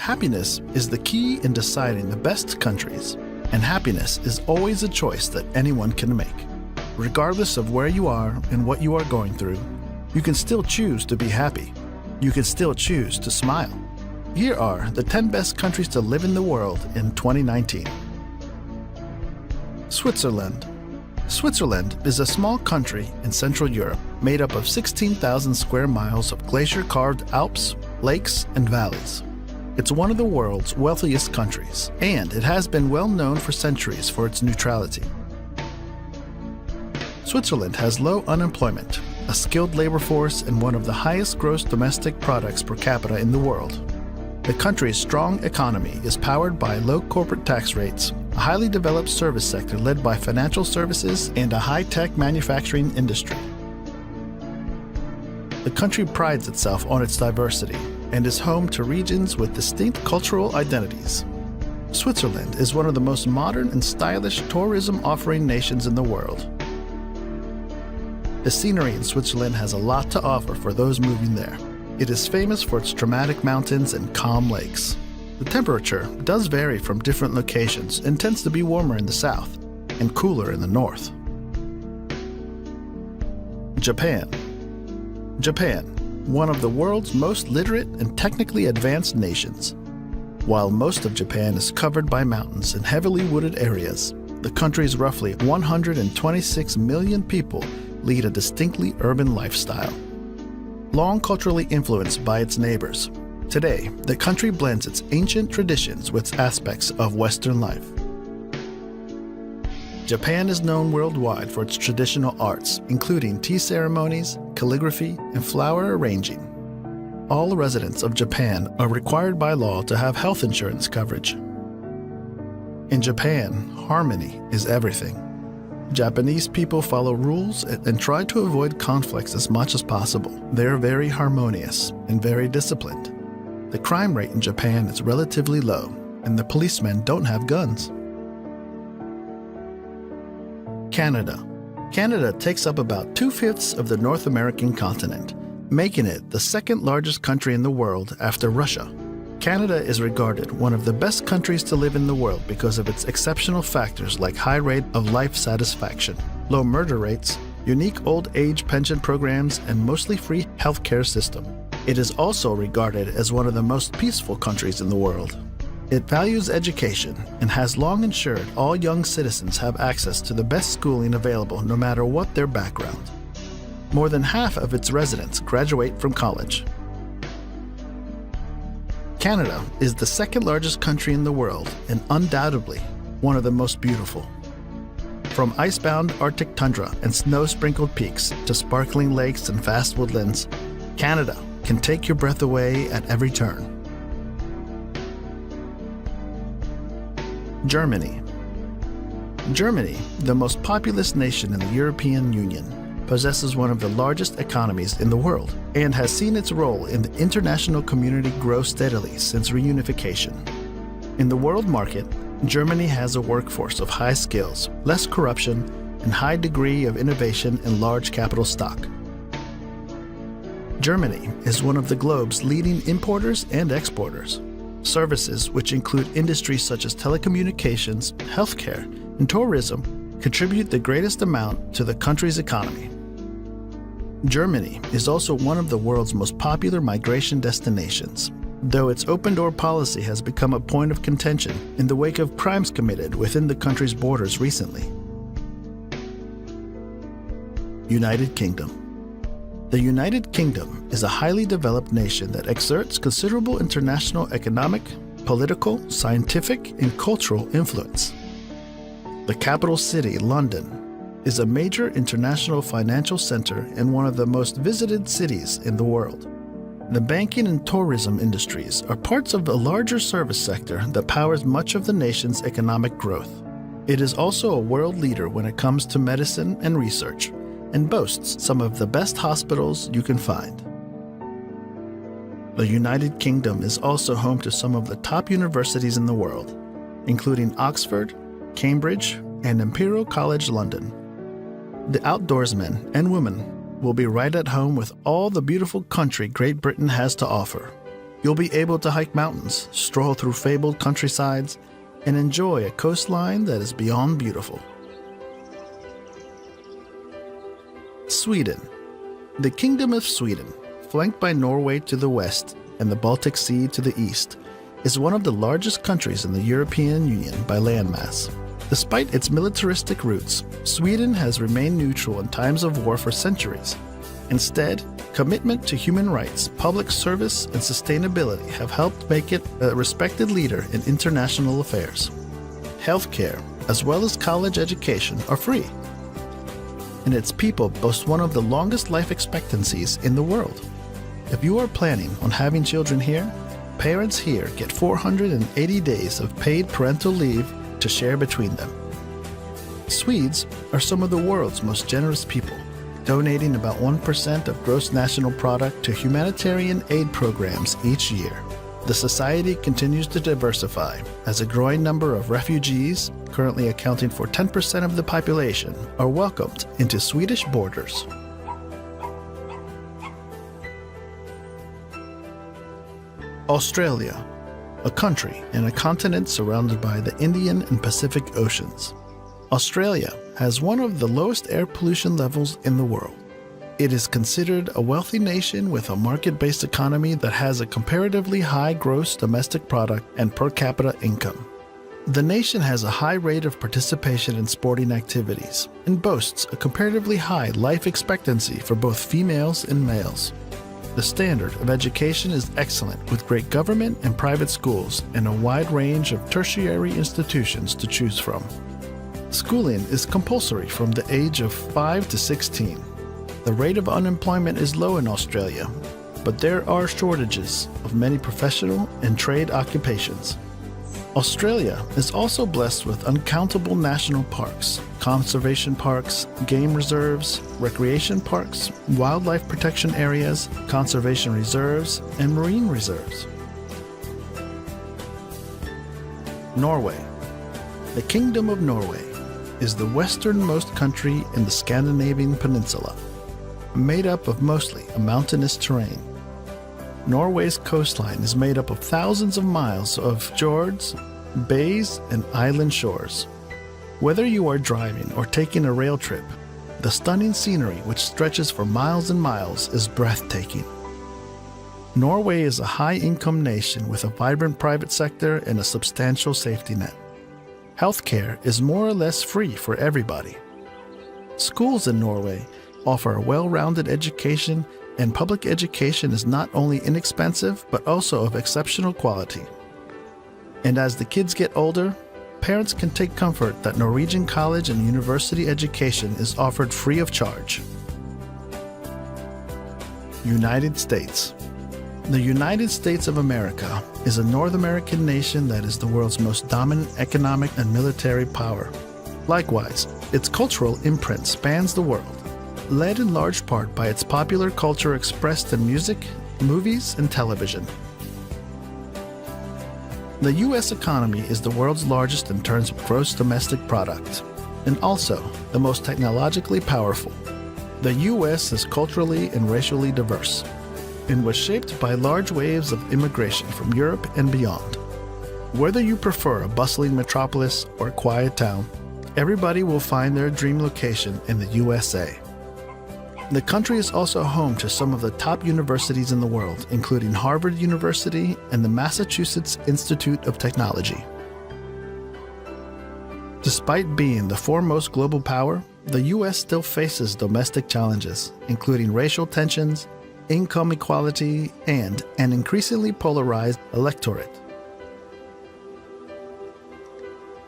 Happiness is the key in deciding the best countries, and happiness is always a choice that anyone can make. Regardless of where you are and what you are going through, you can still choose to be happy. You can still choose to smile. Here are the 10 best countries to live in the world in 2019. Switzerland. Switzerland is a small country in Central Europe made up of 16,000 square miles of glacier-carved Alps, lakes, and valleys. It's one of the world's wealthiest countries, and it has been well known for centuries for its neutrality. Switzerland has low unemployment, a skilled labor force, and one of the highest gross domestic products per capita in the world. The country's strong economy is powered by low corporate tax rates, a highly developed service sector led by financial services, and a high-tech manufacturing industry. The country prides itself on its diversity and is home to regions with distinct cultural identities. Switzerland is one of the most modern and stylish tourism-offering nations in the world. The scenery in Switzerland has a lot to offer for those moving there. It is famous for its dramatic mountains and calm lakes. The temperature does vary from different locations and tends to be warmer in the south and cooler in the north. Japan. Japan, one of the world's most literate and technically advanced nations. While most of Japan is covered by mountains and heavily wooded areas, the country's roughly 126 million people lead a distinctly urban lifestyle. Long culturally influenced by its neighbors, today the country blends its ancient traditions with aspects of Western life. Japan is known worldwide for its traditional arts, including tea ceremonies, calligraphy, and flower arranging. All residents of Japan are required by law to have health insurance coverage. In Japan, harmony is everything. Japanese people follow rules and try to avoid conflicts as much as possible. They're very harmonious and very disciplined. The crime rate in Japan is relatively low, and the policemen don't have guns. Canada. Canada takes up about 2/5 of the North American continent, making it the second largest country in the world after Russia. Canada is regarded one of the best countries to live in the world because of its exceptional factors like high rate of life satisfaction, low murder rates, unique old age pension programs, and mostly free healthcare system. It is also regarded as one of the most peaceful countries in the world. It values education and has long ensured all young citizens have access to the best schooling available no matter what their background. More than half of its residents graduate from college. Canada is the second largest country in the world and undoubtedly one of the most beautiful. From icebound Arctic tundra and snow-sprinkled peaks to sparkling lakes and vast woodlands, Canada can take your breath away at every turn. Germany. Germany, the most populous nation in the European Union, possesses one of the largest economies in the world and has seen its role in the international community grow steadily since reunification. In the world market, Germany has a workforce of high skills, less corruption, and high degree of innovation and large capital stock. Germany is one of the globe's leading importers and exporters. Services, which include industries such as telecommunications, healthcare, and tourism, contribute the greatest amount to the country's economy. Germany is also one of the world's most popular migration destinations, though its open-door policy has become a point of contention in the wake of crimes committed within the country's borders recently. United Kingdom. The United Kingdom is a highly developed nation that exerts considerable international economic, political, scientific, and cultural influence. The capital city, London, is a major international financial center and one of the most visited cities in the world. The banking and tourism industries are parts of a larger service sector that powers much of the nation's economic growth. It is also a world leader when it comes to medicine and research, and boasts some of the best hospitals you can find. The United Kingdom is also home to some of the top universities in the world, including Oxford, Cambridge, and Imperial College London. The outdoorsmen and women will be right at home with all the beautiful country Great Britain has to offer. You'll be able to hike mountains, stroll through fabled countrysides, and enjoy a coastline that is beyond beautiful. Sweden. The Kingdom of Sweden, flanked by Norway to the west and the Baltic Sea to the east, is one of the largest countries in the European Union by landmass. Despite its militaristic roots, Sweden has remained neutral in times of war for centuries. Instead, commitment to human rights, public service, and sustainability have helped make it a respected leader in international affairs. Healthcare, as well as college education, are free. And its people boast one of the longest life expectancies in the world. If you are planning on having children here, parents here get 480 days of paid parental leave to share between them. Swedes are some of the world's most generous people, donating about 1% of gross national product to humanitarian aid programs each year. The society continues to diversify as a growing number of refugees, currently accounting for 10% of the population, are welcomed into Swedish borders. Australia, a country and a continent surrounded by the Indian and Pacific Oceans. Australia has one of the lowest air pollution levels in the world. It is considered a wealthy nation with a market-based economy that has a comparatively high gross domestic product and per capita income. The nation has a high rate of participation in sporting activities and boasts a comparatively high life expectancy for both females and males. The standard of education is excellent, with great government and private schools and a wide range of tertiary institutions to choose from. Schooling is compulsory from the age of 5 to 16. The rate of unemployment is low in Australia, but there are shortages of many professional and trade occupations. Australia is also blessed with uncountable national parks, conservation parks, game reserves, recreation parks, wildlife protection areas, conservation reserves, and marine reserves. Norway. The Kingdom of Norway is the westernmost country in the Scandinavian peninsula, made up of mostly a mountainous terrain. Norway's coastline is made up of thousands of miles of fjords, bays, and island shores. Whether you are driving or taking a rail trip, the stunning scenery which stretches for miles and miles is breathtaking. Norway is a high-income nation with a vibrant private sector and a substantial safety net. Healthcare is more or less free for everybody. Schools in Norway offer a well-rounded education, and public education is not only inexpensive but also of exceptional quality. And as the kids get older, parents can take comfort that Norwegian college and university education is offered free of charge. United States. The United States of America is a North American nation that is the world's most dominant economic and military power. Likewise, its cultural imprint spans the world, led in large part by its popular culture expressed in music, movies, and television. The U.S. economy is the world's largest in terms of gross domestic product, and also the most technologically powerful. The U.S. is culturally and racially diverse, and was shaped by large waves of immigration from Europe and beyond. Whether you prefer a bustling metropolis or a quiet town, everybody will find their dream location in the USA. The country is also home to some of the top universities in the world, including Harvard University and the Massachusetts Institute of Technology. Despite being the foremost global power, the U.S. still faces domestic challenges, including racial tensions, income equality, and an increasingly polarized electorate.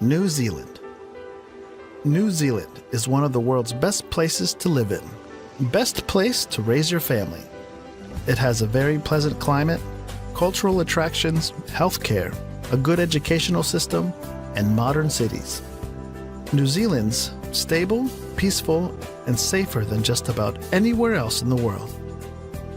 New Zealand. New Zealand is one of the world's best places to live in. Best place to raise your family. It has a very pleasant climate, cultural attractions, healthcare, a good educational system, and modern cities. New Zealand's stable, peaceful, and safer than just about anywhere else in the world.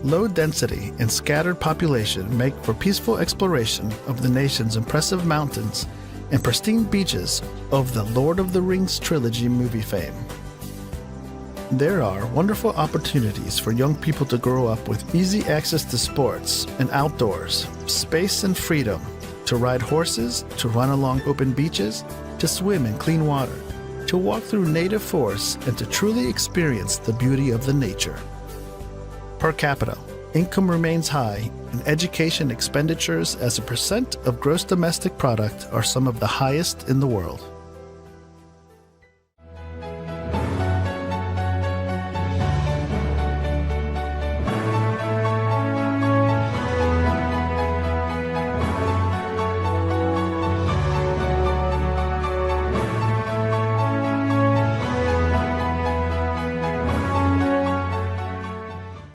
Low density and scattered population make for peaceful exploration of the nation's impressive mountains and pristine beaches of the Lord of the Rings trilogy movie fame. There are wonderful opportunities for young people to grow up with easy access to sports and outdoors, space and freedom, to ride horses, to run along open beaches, to swim in clean water, to walk through native forests, and to truly experience the beauty of the nature. Per capita, income remains high, and education expenditures as a percent of gross domestic product are some of the highest in the world.